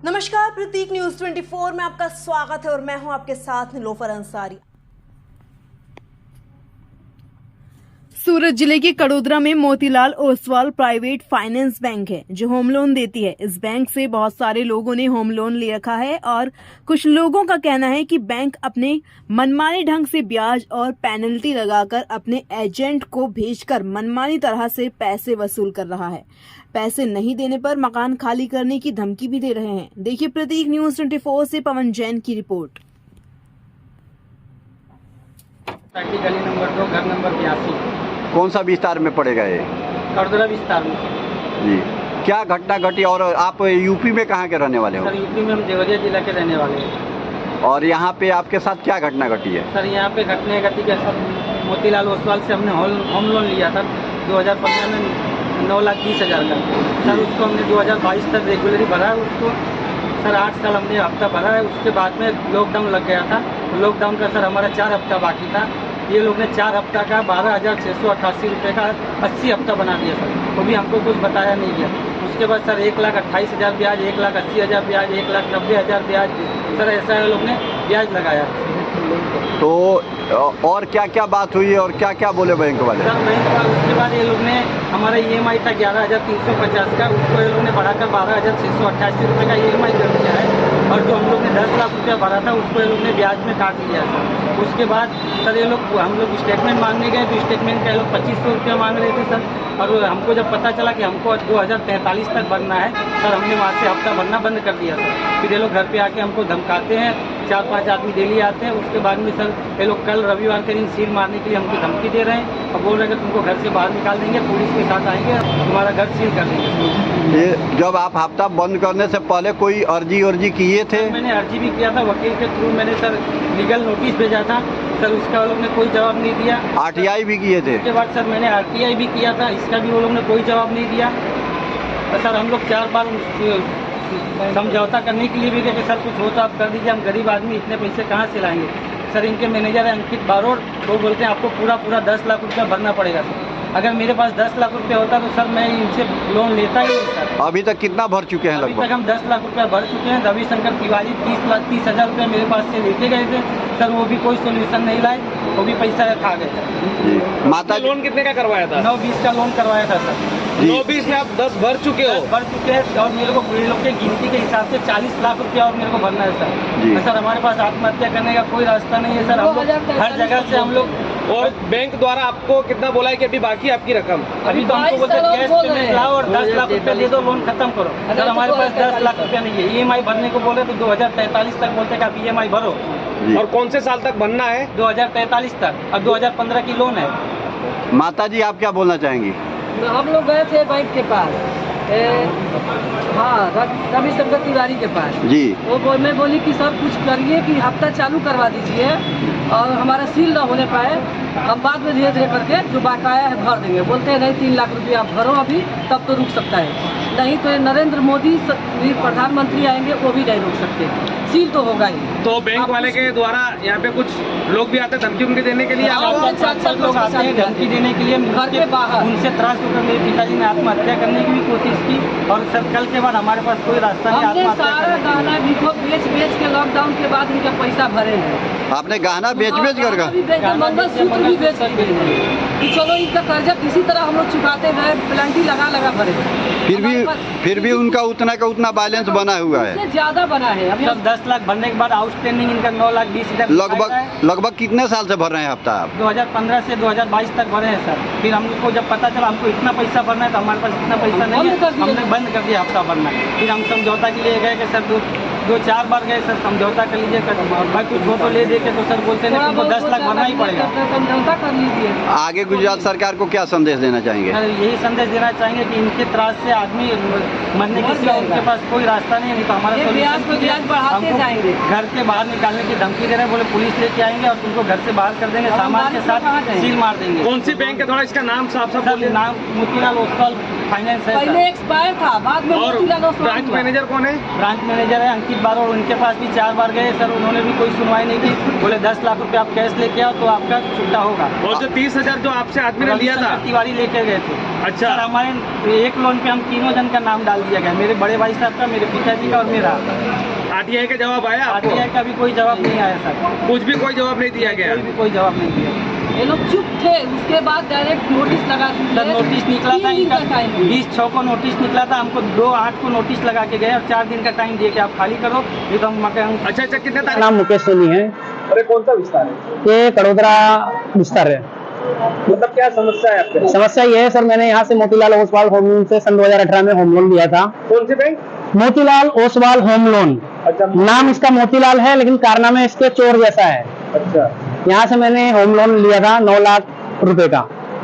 नमस्कार, प्रतीक न्यूज 24 में आपका स्वागत है और मैं हूं आपके साथ निलोफर अंसारी। सूरत जिले के कड़ोदरा में Motilal Oswal private finance bank है जो होम लोन देती है। इस बैंक से बहुत सारे लोगों ने होम लोन ले रखा है और कुछ लोगों का कहना है कि बैंक अपने मनमाने ढंग से ब्याज और पेनल्टी लगाकर अपने एजेंट को भेजकर मनमानी तरह से पैसे वसूल कर रहा है। पैसे नहीं देने पर मकान खाली करने की धमकी भी दे रहे हैं। देखिए प्रतीक न्यूज 24 से पवन जैन की रिपोर्ट। गली नंबर 2 घर नंबर 82। कौन सा विस्तार में पड़ेगा ये? कड़ोदरा विस्तार में। जी, क्या घटना घटी और आप यूपी में कहाँ के रहने वाले हो? सर यूपी में हम देवरिया जिला के रहने वाले हैं। और यहाँ पे आपके साथ क्या घटना घटी है? सर यहाँ पे घटना घटी के सर मोतीलाल ओसवाल से हमने होम लोन लिया था 2015 में 9,20,000 का। सर उसको हमने 2022 तक रेगुलरली भरा है उसको। सर 8 साल हमने हफ्ता भरा है। उसके बाद में लॉकडाउन लग गया था। लॉकडाउन का सर हमारा 4 हफ्ता बाकी था। ये लोग ने 4 हफ्ता का 12,688 रुपये का 80 हफ्ता बना दिया सर। वो भी हमको कुछ बताया नहीं गया। उसके बाद सर 1,28,000 ब्याज, 1,80,000 ब्याज, 1,90,000 ब्याज, सर ऐसा ये लोग ने ब्याज लगाया। तो और क्या क्या बात हुई और क्या क्या बोले बैंक वाले? सर बैंक वाले उसके बाद ये लोग ने हमारा EMI था 11,350 का, उसको ये लोग ने बढ़ाकर 12,688 रुपये का EMI कर दिया है। और जो हम लोग ने 10 लाख रुपया भरा था उसको ये लोग ने ब्याज में काट लिया सर। उसके बाद सर ये लोग हम लोग स्टेटमेंट मांगने गए तो स्टेटमेंट का ये लोग 2,500 रुपया मांग रहे थे सर। और हमको जब पता चला कि हमको 2043 तक भरना है सर, हमने वहाँ से हफ्ता भरना बंद कर दिया सर। फिर ये लोग घर पे आके हमको धमकाते हैं, 4-5 आदमी डेली आते हैं। उसके बाद में सर ये लोग कल रविवार के दिन सील मारने के लिए हमको धमकी दे रहे हैं और बोल रहे हैं कि तुमको घर से बाहर निकाल देंगे, पुलिस के साथ आएंगे, तुम्हारा घर सील कर देंगे। ये जब आप हफ्ता बंद करने से पहले कोई अर्जी किए थे? मैंने अर्जी भी किया था, वकील के थ्रू मैंने सर लीगल नोटिस भेजा था सर, उसका वो लोग ने कोई जवाब नहीं दिया। RTI भी किए थे? उसके बाद सर मैंने RTI भी किया था, इसका भी वो लोग ने कोई जवाब नहीं दिया। तो सर हम लोग 4 बार समझौता करने के लिए भी गए कि सर कुछ हो तो आप कर दीजिए, हम गरीब आदमी इतने पैसे कहाँ से लाएंगे। सर इनके मैनेजर है अंकित बारोड़, वो बोलते हैं आपको पूरा 10 लाख रुपया भरना पड़ेगा सर। अगर मेरे पास 10 लाख रुपया होता तो सर मैं इनसे लोन लेता ही नहीं सर। अभी तक कितना भर चुके हैं? अभी तक हम 10 लाख रुपया भर चुके हैं। रविशंकर तिवारी 30,30,000 रुपये मेरे पास से लेके गए थे सर, वो भी कोई सोल्यूशन नहीं लाए, वो भी पैसा खा गए। माता लोन कितने का करवाया था? 9-20 का लोन करवाया था सर। 9-20 में आप 10 भर चुके हो? भर चुके हैं और मेरे को पूरे लोग के गिनती के हिसाब से 40 लाख रुपया और मेरे को भरना है सर। तो सर हमारे पास आत्महत्या करने का कोई रास्ता नहीं है सर। हम लोग हर जगह से हम लोग, और बैंक द्वारा आपको कितना बोला है कि अभी बाकी आपकी रकम? अभी तो हमको बोलते कैश पेमेंट लाओ और 10 लाख रुपया दे दो, लोन खत्म करो। सर हमारे पास 10 लाख रुपया नहीं है। EMI भरने को बोले तो 2043 तक बोलते कि आप EMI भरो। और कौन से साल तक भरना है? 2043 तक। अब 2015 की लोन है। माता जी आप क्या बोलना चाहेंगी? हम लोग गए थे बैंक के पास, हाँ रविशंकर तिवारी के पास जी। वो मैं बोली कि सर कुछ करिए कि हफ्ता चालू करवा दीजिए और हमारा सील ना होने पाए, हम बाद में धीरे धीरे करके जो बकाया है भर देंगे। बोलते हैं नहीं 3 लाख रुपया आप भरो अभी, तब तो रुक सकता है, नहीं तो नरेंद्र मोदी प्रधानमंत्री आएंगे वो भी नहीं रोक सकते, सील तो होगा ही। तो बैंक वाले के द्वारा यहाँ पे कुछ लोग भी आते हैं धमकी देने के लिए? लोग आते हैं धमकी देने के लिए घर के बाहर। उनसे त्रास होकर मेरे पिताजी ने आत्महत्या करने की भी कोशिश की और सर कल के बाद हमारे पास कोई रास्ता नहीं हमने आत्महत्या सारा करने का। गहना बेच के लॉकडाउन के बाद इनका पैसा भरे हैं। आपने गहना बेच कर मंगलसूत्र भी बेच कि चलो इनका कर्जा किसी तरह हम लोग चुकाते गए, प्लांटी लगा भरे। फिर भी उनका उतना का उतना बैलेंस बना हुआ है, ज्यादा बना है। अभी सर 10 लाख भरने के बाद आउटस्टैंडिंग इनका 9,20,000 लगभग कितने साल से भर रहे हैं हफ्ता आप? 2015 से 2022 तक भरे हैं सर। फिर हमको जब पता चला हमको इतना पैसा भरना है तो हमारे पास इतना पैसा नहीं है, हमने बंद कर दिया हफ्ता भरना। फिर हम समझौता के लिए गए कि सर 2-4 बार गए सर, समझौता कर लीजिए, भाई कुछ हो तो ले दे के, तो सर बोलते हैं तुमको 10 लाख भरना ही पड़ेगा। समझौता कर लीजिए। आगे गुजरात सरकार को क्या संदेश देना चाहेंगे? यही संदेश देना चाहेंगे कि इनके त्रास से आदमी मरने के सिवा उनके पास कोई रास्ता नहीं है। नहीं तो हमारा ब्याज बढ़ाते जाएंगे। घर के बाहर निकालने की धमकी दे रहे हैं, बोले पुलिस लेके आएंगे और तुमको घर से बाहर कर देंगे, सामान के साथ सील मार देंगे। कौन सी बैंक है? थोड़ा इसका नाम साफ बोलिए। नाम मोतीलाल ओसवाल फाइनेंस है पहले सर। एक्सपायर था, बाद में और मोतीलाल ओसवाल ब्रांच हुआ। मैनेजर कौन है? ब्रांच मैनेजर है अंकित बारोड़, उनके पास भी 4 बार गए सर, उन्होंने भी कोई सुनवाई नहीं की। बोले 10 लाख रुपए आप कैश लेके आओ तो आपका छुट्टा होगा। और जो 30,000 जो आपसे आदमी ने लिया था, रविशंकर तिवारी लेके गए थे। अच्छा। सर हमारे एक लोन पे हम तीनों जन का नाम डाल दिया गया, मेरे बड़े भाई साहब का, मेरे पिताजी का और मेरा। आरटीआई का जवाब आया आपको? आरटीआई का भी कोई जवाब नहीं आया सर, कुछ भी कोई जवाब नहीं दिया गया? कोई भी कोई जवाब नहीं दिया। ये लोग चुप थे, उसके बाद डायरेक्ट नोटिस लगा दिए। सर नोटिस निकला था 3 दिन इनका, का टाइम 20/6 को नोटिस निकला था, हमको 2/8 को नोटिस लगा के गए और 4 दिन का टाइम दिए कि आप खाली करो, ये तो हम मकान। अच्छा, कितने मेरा तारीख? नाम मुकेश सोनी है। अरे कौन सा विस्तार है? ये कड़ोदरा विस्तार है। मतलब क्या समस्या है आपके? समस्या ये है सर, मैंने यहाँ से मोतीलाल ओसवाल होम लोन से सन 2018 में होम लोन लिया था। कौन सी bank? Motilal Oswal home loan, अच्छा। नाम इसका मोतीलाल है लेकिन कारनामे इसके चोर जैसा है। अच्छा। यहाँ से मैंने होम लोन लिया था 9 लाख रुपए का,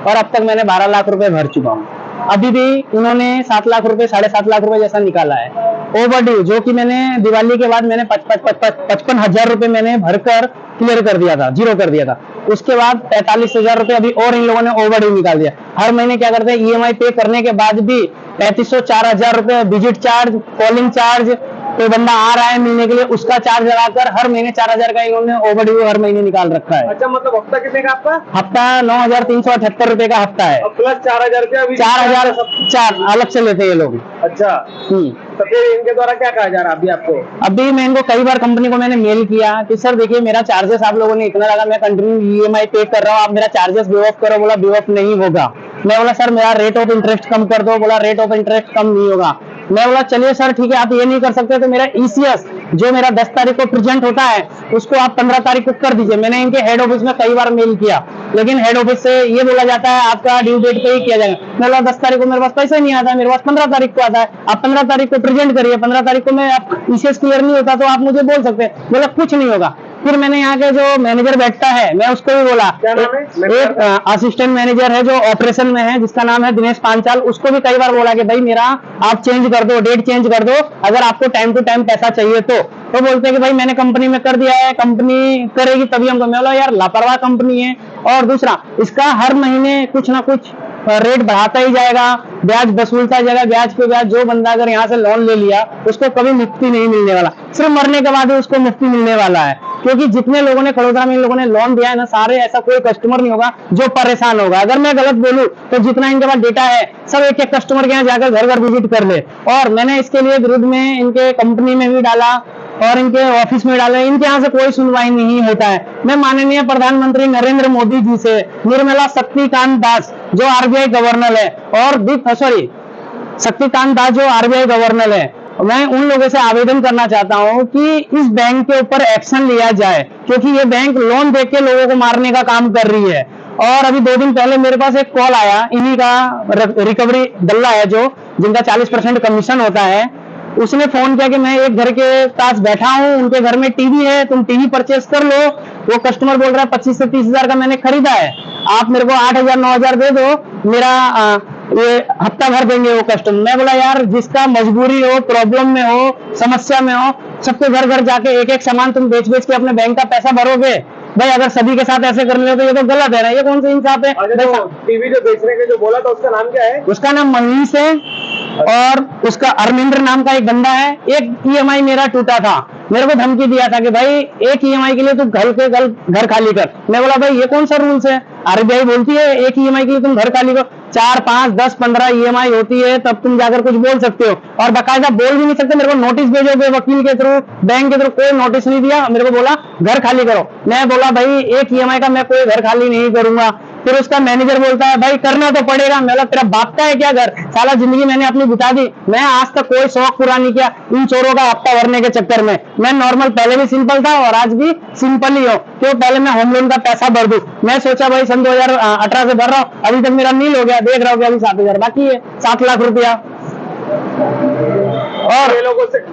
और अब तक मैंने 12 लाख रुपए भर चुका हूँ। अभी भी उन्होंने 7 लाख रुपए, 7.5 लाख रुपए जैसा निकाला है ओवरड्यू, जो कि मैंने दिवाली के बाद मैंने 55,000 रुपए मैंने भरकर क्लियर कर दिया था, जीरो कर दिया था। उसके बाद 45,000 रुपए अभी और इन लोगों ने ओवरड्यू निकाल दिया। हर महीने क्या करते हैं, ईएमआई पे करने के बाद भी 3,500 4,000 रुपए विजिट चार्ज, कॉलिंग चार्ज, कोई बंदा आ रहा है मिलने के लिए उसका चार्ज लगाकर हर महीने 4,000 का इन्होंने ओवरड्यू हर महीने निकाल रखा है। अच्छा, मतलब हफ्ता कितने का आपका? हफ्ता 9,378 रुपए का हफ्ता है, और प्लस 4,000 रुपया? 4,000 अलग से लेते हैं ये लोग। अच्छा, तो फिर इनके द्वारा क्या कहा जा रहा है अभी आपको? अभी मैं इनको कई बार कंपनी को मैंने मेल किया कि सर देखिए मेरा चार्जेस आप लोगों ने इतना लगा, मैं कंटिन्यू ईएमआई पे कर रहा हूँ, आप मेरा चार्जेस बे ऑफ करो। बोला बे ऑफ नहीं होगा। मैं बोला सर मेरा रेट ऑफ इंटरेस्ट कम कर दो। बोला रेट ऑफ इंटरेस्ट कम नहीं होगा। मैं बोला चलिए सर ठीक है, आप ये नहीं कर सकते तो मेरा ईसीएस जो मेरा 10 तारीख को प्रेजेंट होता है उसको आप 15 तारीख को कर दीजिए। मैंने इनके हेड ऑफिस में कई बार मेल किया, लेकिन हेड ऑफिस से ये बोला जाता है आपका ड्यू डेट पे ही किया जाएगा। मैं बोला 10 तारीख को मेरे पास पैसा नहीं आता है, मेरे पास 15 तारीख को आता है, आप 15 तारीख को प्रेजेंट करिए। 15 तारीख को मैं ईसीएस क्लियर नहीं होता तो आप मुझे बोल सकते हैं। बोला कुछ नहीं होगा। फिर मैंने यहाँ के जो मैनेजर बैठता है मैं उसको भी बोला, क्या नाम है? एक असिस्टेंट मैनेजर है जो ऑपरेशन में है जिसका नाम है दिनेश पांचाल, उसको भी कई बार बोला कि भाई मेरा आप चेंज कर दो, डेट चेंज कर दो, अगर आपको टाइम टू टाइम पैसा चाहिए तो बोलते हैं कि भाई मैंने कंपनी में कर दिया है, कंपनी करेगी तभी हमको। मैं बोला यार लापरवाह कंपनी है। और दूसरा, इसका हर महीने कुछ ना कुछ रेट बढ़ाता ही जाएगा, ब्याज वसूलता जाएगा, ब्याज पे ब्याज। जो बंदा अगर यहाँ से लोन ले लिया उसको कभी मुफ्ती नहीं मिलने वाला, सिर्फ मरने के बाद ही उसको मुफ्ती मिलने वाला है। क्योंकि जितने लोगों ने कड़ोदरा में इन लोगों ने लोन दिया है ना, सारे ऐसा कोई कस्टमर नहीं होगा जो परेशान होगा। अगर मैं गलत बोलूं तो जितना इनके पास डेटा है सब एक एक कस्टमर के यहाँ जाकर घर घर विजिट कर ले। और मैंने इसके लिए विरुद्ध में इनके कंपनी में भी डाला और इनके ऑफिस में डाला, इनके यहाँ से कोई सुनवाई नहीं होता है। मैं माननीय प्रधानमंत्री नरेंद्र मोदी जी से, निर्मला शक्तिकांत दास जो आरबीआई गवर्नर है, और शक्तिकांत दास जो आरबीआई गवर्नर है, मैं उन लोगों से आवेदन करना चाहता हूं कि इस बैंक के ऊपर एक्शन लिया जाए, क्योंकि ये बैंक लोन देके के लोगों को मारने का काम कर रही है। और अभी 2 दिन पहले मेरे पास एक कॉल आया, इन्हीं का रिकवरी दल्ला है जो जिनका 40% कमीशन होता है, उसने फोन किया कि मैं एक घर के पास बैठा हूँ, उनके घर में टीवी है, तुम टीवी परचेस कर लो। वो कस्टमर बोल रहा है 25 से 30,000 का मैंने खरीदा है, आप मेरे को 8,000 9,000 दे दो, मेरा ये हफ्ता भर देंगे वो कस्टमर। मैं बोला यार जिसका मजबूरी हो, प्रॉब्लम में हो, समस्या में हो, सबके घर घर जाके एक एक सामान तुम बेच बेच के अपने बैंक का पैसा भरोगे? भाई अगर सभी के साथ ऐसे कर रहे हो तो ये तो गलत है ना, ये कौन सा इंसाफ है? टीवी जो बेचने के जो बोला था उसका नाम क्या है? उसका नाम मनीष है और उसका अरविंद्र नाम का एक बंदा है। एक ईएमआई मेरा टूटा था, मेरे को धमकी दिया था कि भाई एक ईएमआई के लिए तू घर खाली कर। मैं बोला भाई ये कौन सा रूल्स है? आरबीआई बोलती है एक ईएमआई के लिए तुम घर खाली करो, 4 5 10 15 ईएमआई होती है तब तुम जाकर कुछ बोल सकते हो, और बाकायदा बोल भी नहीं सकते। मेरे को नोटिस भेजोगे वकील के थ्रू, बैंक के थ्रू, कोई नोटिस नहीं दिया, मेरे को बोला घर खाली करो। मैं बोला भाई एक ईएमआई का मैं कोई घर खाली नहीं करूंगा। फिर उसका मैनेजर बोलता है भाई करना तो पड़ेगा। मैं बोला तेरा बाप का है क्या घर? साला जिंदगी मैंने अपनी बिता दी, मैं आज तक कोई शौक पूरा नहीं किया इन चोरों का हफ्ता भरने के चक्कर में। मैं नॉर्मल पहले भी सिंपल था और आज भी सिंपल ही हूँ, क्यों? पहले मैं होम लोन का पैसा भर दूं। मैं सोचा भाई सन 2018 से भर रहा हूँ, अभी तक मेरा नील हो गया, देख रहा हूँ अभी 7,000 बाकी है, 7 लाख रुपया। और ये लोगों से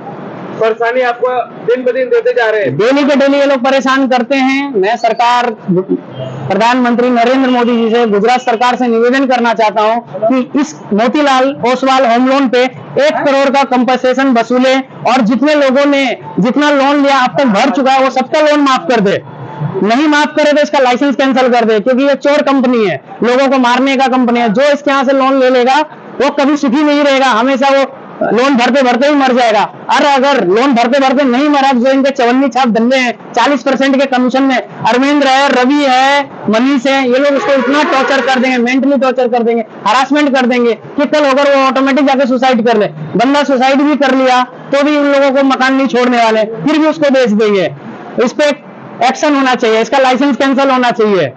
परेशानी आपको दिन ब दिन देते जा रहे हैं। डेली के डेली ये लोग परेशान करते हैं। मैं सरकार, प्रधानमंत्री नरेंद्र मोदी जी से, गुजरात सरकार से निवेदन करना चाहता हूं कि इस मोतीलाल ओसवाल होम लोन पे 1 करोड़ का कंपनसेशन वसूले और जितने लोगों ने जितना लोन लिया अब तक भर चुका है वो सबका लोन माफ कर दे। नहीं माफ करे तो इसका लाइसेंस कैंसिल कर दे, क्योंकि ये चोर कंपनी है, लोगों को मारने का कंपनी है। जो इसके यहाँ से लोन ले लेगा वो कभी सुखी नहीं रहेगा, हमेशा वो लोन भरते भरते ही मर जाएगा। और अगर लोन भरते भरते नहीं मरा, जो इनके चवन्नी छाप धंधे हैं 40% के कमीशन में, अरविंद है, रवि है, मनीष है, ये लोग उसको इतना टॉर्चर कर देंगे, मेंटली टॉर्चर कर देंगे, हरासमेंट कर देंगे कि कल अगर वो ऑटोमेटिक जाके सुसाइड कर ले। बंदा सुसाइड भी कर लिया तो भी उन लोगों को मकान नहीं छोड़ने वाले, फिर भी उसको बेच देंगे। इस पे एक्शन होना चाहिए, इसका लाइसेंस कैंसिल होना चाहिए।